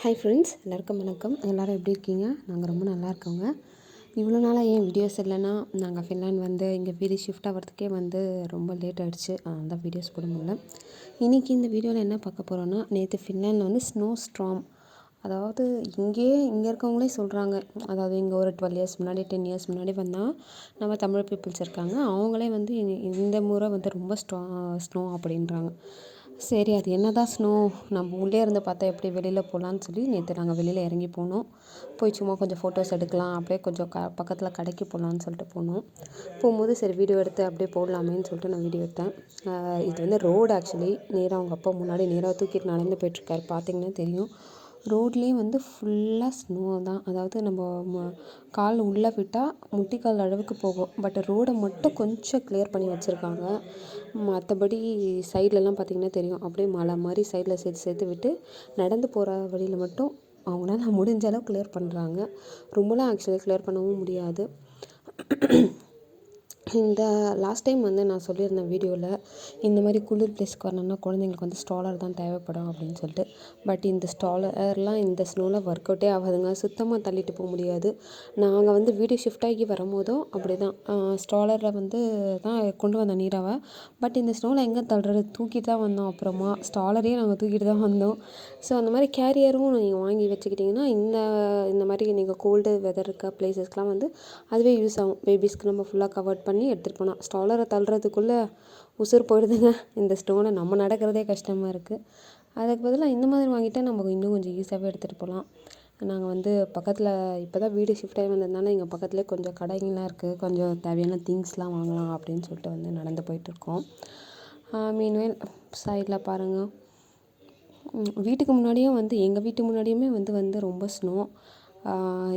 Hi friends, எல்லாருக்கும் வணக்கம். எல்லோரும் எப்படி இருக்கீங்க? நாங்கள் ரொம்ப நல்லா இருக்கோங்க. இவ்வளோ நாளாக ஏன் வீடியோஸ் இல்லைன்னா, நாங்கள் ஃபின்லாண்ட் வந்து இங்கே வீடு ஷிஃப்ட் ஆகிறதுக்கே வந்து ரொம்ப லேட் ஆகிடுச்சு. அந்த வீடியோஸ் போட முடியல. இன்றைக்கி இந்த வீடியோவில் என்ன பார்க்க போகிறோன்னா, நேற்று ஃபின்லாண்டில் வந்து ஸ்னோ ஸ்ட்ராம், அதாவது இங்கே இருக்கவங்களே சொல்கிறாங்க. அதாவது இங்கே ஒரு 12 இயர்ஸ் முன்னாடி 10 இயர்ஸ் முன்னாடி வந்தால் நம்ம தமிழ் பீப்புள்ஸ் இருக்காங்க, அவங்களே வந்து இந்த முறை வந்து ரொம்ப ஸ்னோ அப்படின்றாங்க. சரி, அது என்ன தான் ஸ்னோ, நம்ம உள்ளே இருந்து பார்த்தா எப்படி வெளியில் போகலான்னு சொல்லி நேற்று நாங்கள் வெளியில் இறங்கி போனோம். போய் சும்மா கொஞ்சம் ஃபோட்டோஸ் எடுக்கலாம், அப்படியே கொஞ்சம் பக்கத்தில் கடைக்கு போகலான்னு சொல்லிட்டு போனோம். போகும்போது சரி வீடியோ எடுத்து அப்படியே போடலாமேன்னு சொல்லிட்டு நான் வீடியோ எடுத்தேன். இது வந்து ரோடு ஆக்சுவலி. நேராக அவங்க அப்பா முன்னாடி நேராக தூக்கிட்டு நடந்து போயிட்டுருக்காரு, பார்த்திங்கன்னா தெரியும். ரோட்லேயே வந்து ஃபுல்லாக ஸ்னோ தான். அதாவது நம்ம கால் உள்ளே விட்டால் முட்டிக்கால் அளவுக்கு போகும். பட் ரோடை மட்டும் கொஞ்சம் கிளியர் பண்ணி வச்சுருக்காங்க. மற்றபடி சைட்லலாம் பார்த்திங்கன்னா தெரியும், அப்படியே மலை மாதிரி சைடில் சேர்த்து விட்டு நடந்து போகிற வழியில் மட்டும் அவங்களால முடிஞ்ச அளவு கிளியர் பண்ணுறாங்க. ரொம்பலாம் ஆக்சுவலி கிளியர் பண்ணவும் முடியாது. இந்த லாஸ்ட் டைம் வந்து நான் சொல்லியிருந்தேன் வீடியோவில், இந்த மாதிரி குளிர் பிளேஸ்க்கு வரணும்னா குழந்தைங்களுக்கு வந்து ஸ்டாலர் தான் தேவைப்படும் அப்படின்னு சொல்லிட்டு. பட் இந்த ஸ்டாலர்லாம் இந்த ஸ்னோவில் ஒர்க் அவுட்டே ஆகாதுங்க. சுத்தமாக தள்ளிட்டு போக முடியாது. நாங்கள் வந்து வீடு ஷிஃப்ட் ஆகி வரும்போதும் அப்படி தான் ஸ்டாலரில் வந்து தான் கொண்டு வந்தோம் நீராவை. பட் இந்த ஸ்னோவில் எங்கே தள்ளுறது, தூக்கிட்டு தான் வந்தோம். அப்புறமா ஸ்டாலரையே நாங்கள் தூக்கிட்டு தான் வந்தோம். ஸோ அந்த மாதிரி கேரியரும் நீங்கள் வாங்கி வச்சுக்கிட்டிங்கன்னா இந்த மாதிரி நீங்கள் கோல்டு வெதர் இருக்க பிளேசஸ்க்கெலாம் வந்து அதுவே யூஸ் ஆகும். பேபிஸ்க்கு நம்ம ஃபுல்லாக கவர் பண்ணி எடுத்துகிட்டு போனால், ஸ்டாலரை தள்ளுறதுக்குள்ளே உசுர் போயிடுதுங்க. இந்த ஸ்டோனை நம்ம நடக்கிறதே கஷ்டமாக இருக்குது. அதுக்கு பதிலாக இந்த மாதிரி வாங்கிட்டால் நமக்கு இன்னும் கொஞ்சம் ஈஸியாகவே எடுத்துகிட்டு போகலாம். நாங்கள் வந்து பக்கத்தில் இப்போ தான் வீடு ஷிஃப்ட் ஆகி வந்ததுனால எங்கள் பக்கத்துலேயே கொஞ்சம் கடைங்கள்லாம் இருக்குது. கொஞ்சம் தேவையான திங்ஸ்லாம் வாங்கலாம் அப்படின்னு சொல்லிட்டு வந்து நடந்து போயிட்டுருக்கோம். மீன்வேல் சைடில் பாருங்கள், வீட்டுக்கு முன்னாடியும் வந்து எங்கள் வீட்டு முன்னாடியுமே வந்து ரொம்ப ஸ்னோ.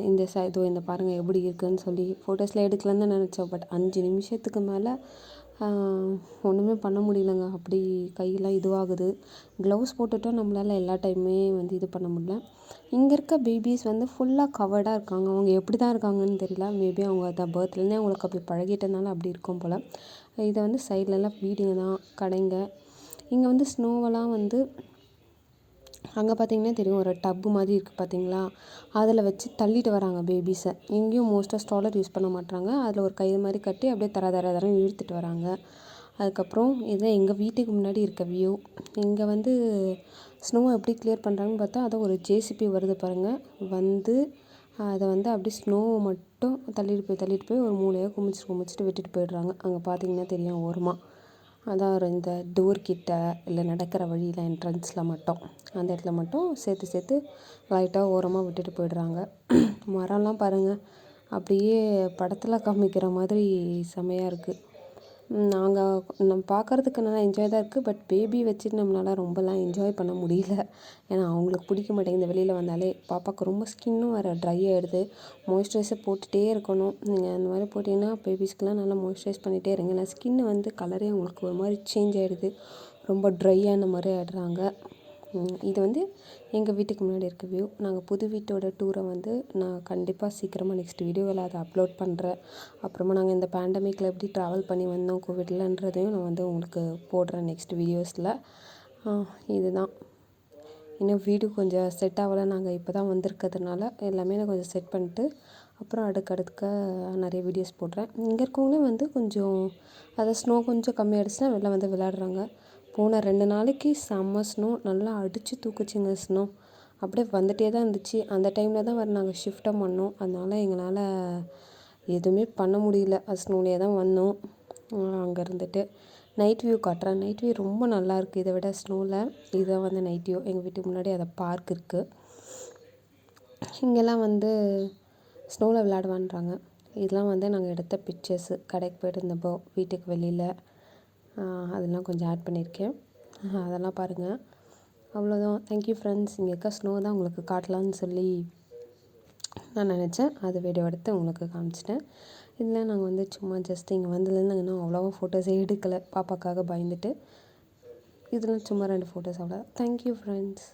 இந்த இந்த பாருங்கள் எப்படி இருக்குதுன்னு சொல்லி ஃபோட்டோஸில் எடுக்கலான்னு தான் நினச்சோம். பட் 5 நிமிஷத்துக்கு மேலே ஒன்றுமே பண்ண முடியலங்க. அப்படி கையெல்லாம் இதுவாகுது. க்ளவுஸ் போட்டுட்டோம், நம்மளால் எல்லா டைமுமே வந்து இது பண்ண முடியல. இங்கே இருக்க பேபிஸ் வந்து ஃபுல்லாக கவர்டாக இருக்காங்க. அவங்க எப்படி தான் இருக்காங்கன்னு தெரியல. மேபி அவங்க பர்த்லேருந்தே அவங்களுக்கு அப்படி பழகிட்டனால அப்படி இருக்கும் போல். இதை வந்து சைட்லலாம் வீடுங்க தான், கடைங்க. இங்கே வந்து ஸ்னோவெல்லாம் வந்து அங்கே பார்த்திங்கன்னா தெரியும், ஒரு டப்பு மாதிரி இருக்குது பார்த்திங்களா, அதில் வச்சு தள்ளிட்டு வராங்க பேபிஸை. இங்கேயும் மோஸ்ட்டாக ஸ்டாலர் யூஸ் பண்ண மாட்டாங்க. அதில் ஒரு கயிறு மாதிரி கட்டி அப்படியே தர இழுத்துட்டு வராங்க. அதுக்கப்புறம் இதுதான் எங்கள் வீட்டுக்கு முன்னாடி இருக்க வியூ. இங்கே வந்து ஸ்னோவை எப்படி கிளியர் பண்ணுறாங்கன்னு பார்த்தா, அதை ஒரு ஜேசிபி வருது பாருங்கள், வந்து அதை வந்து அப்படியே ஸ்னோவை மட்டும் தள்ளிட்டு போய் ஒரு மூலையாக குமிச்சிட்டு விட்டுட்டு போயிடுறாங்க. அங்கே பார்த்திங்கன்னா தெரியும் ஓரமாக, அதான் இந்த டோர்கிட்ட இல்லை நடக்கிற வழியில் என்ட்ரன்ஸில் மட்டும் அந்த இடத்துல மட்டும் சேர்த்து லைட்டாக ஓரமாக விட்டுட்டு போயிடுறாங்க. மரம்லாம் பாருங்கள், அப்படியே படத்தில் காமிக்கிற மாதிரி செமையாக இருக்குது. நம்ம பார்க்குறதுக்கு நல்லா என்ஜாய் தான் இருக்குது. பட் பேபி வச்சுட்டு நம்மளால் ரொம்பலாம் என்ஜாய் பண்ண முடியல. ஏன்னா அவங்களுக்கு பிடிக்க மாட்டேங்குது வெளியில் வந்தாலே. பாப்பாவுக்கு ரொம்ப ஸ்கின்னும் வேறு ட்ரை ஆகிடுது. மாய்ஸ்சரைசர் போட்டுகிட்டே இருக்கணும். நீங்கள் அந்த மாதிரி போட்டிங்கன்னா பேபிஸ்க்கெலாம் நல்லா மாய்ஸ்சரைஸ் பண்ணிகிட்டே இருங்க. ஏன்னா ஸ்கின் வந்து கலரே அவங்களுக்கு ஒரு மாதிரி சேஞ்ச் ஆகிடுது. ரொம்ப ட்ரையான மாதிரி ஆகிடுறாங்க. இது வந்து எங்கள் வீட்டுக்கு முன்னாடி இருக்க வியூ. நாங்கள் புது வீட்டோட டூரை வந்து நான் கண்டிப்பாக சீக்கிரமாக நெக்ஸ்ட் வீடியோவில் அதை அப்லோட் பண்ணுறேன். அப்புறமா நாங்கள் இந்த பேண்டமிக்கில் எப்படி ட்ராவல் பண்ணி வந்தோம் கோவிட்லன்றதையும் நான் வந்து உங்களுக்கு போடுறேன் நெக்ஸ்ட் வீடியோஸில். இதுதான். இன்னும் வீடு கொஞ்சம் செட் ஆகலை. நாங்கள் இப்போ தான் வந்திருக்கிறதுனால எல்லாமே நான் கொஞ்சம் செட் பண்ணிட்டு அப்புறம் அடுக்க நிறைய வீடியோஸ் போடுறேன். இங்கே இருக்கவங்களே வந்து கொஞ்சம் அதை ஸ்னோ கொஞ்சம் கம்மியாகிடுச்சுன்னா வெளில வந்து விளையாடுறாங்க. போன 2 நாளைக்கு செம்ம ஸ்னோ, நல்லா அடித்து தூக்குச்சுங்க ஸ்னோ. அப்படியே வந்துகிட்டே தான் இருந்துச்சு. அந்த டைமில் தான் நாங்கள் ஷிஃப்ட்டும் பண்ணோம். அதனால் எங்களால் எதுவுமே பண்ண முடியல. அது ஸ்னோலேயே தான் வந்தோம். அங்கே இருந்துட்டு நைட் வியூ காட்டுறேன். நைட் வியூ ரொம்ப நல்லாயிருக்கு இதை விட ஸ்னோவில். இதுதான் வந்து நைட் வியூ. எங்கள் வீட்டுக்கு முன்னாடி அதை பார்க் இருக்குது. இங்கெல்லாம் வந்து ஸ்னோவில் விளையாடுவான்றாங்க. இதெல்லாம் வந்து நாங்கள் எடுத்த பிக்சர்ஸு. கடைக்கு போய்ட்டு இருந்தப்போ வீட்டுக்கு வெளியில் அதெல்லாம் கொஞ்சம் ஆட் பண்ணியிருக்கேன். அதெல்லாம் பாருங்கள். அவ்வளோதான். Thank you friends. இங்கே இருக்க ஸ்னோ தான் உங்களுக்கு காட்டலான்னு சொல்லி நான் நினச்சேன். அது வீடியோ எடுத்து உங்களுக்கு காமிச்சிட்டேன். இதில் நாங்கள் வந்து சும்மா ஜஸ்ட் இங்கே வந்ததுலேருந்து நாங்கள் இன்னும் அவ்வளோவா ஃபோட்டோஸே எடுக்கலை, பாப்பாக்காக பயந்துட்டு. இதெல்லாம் சும்மா 2 ஃபோட்டோஸ் அவ்வளோ. Thank you friends.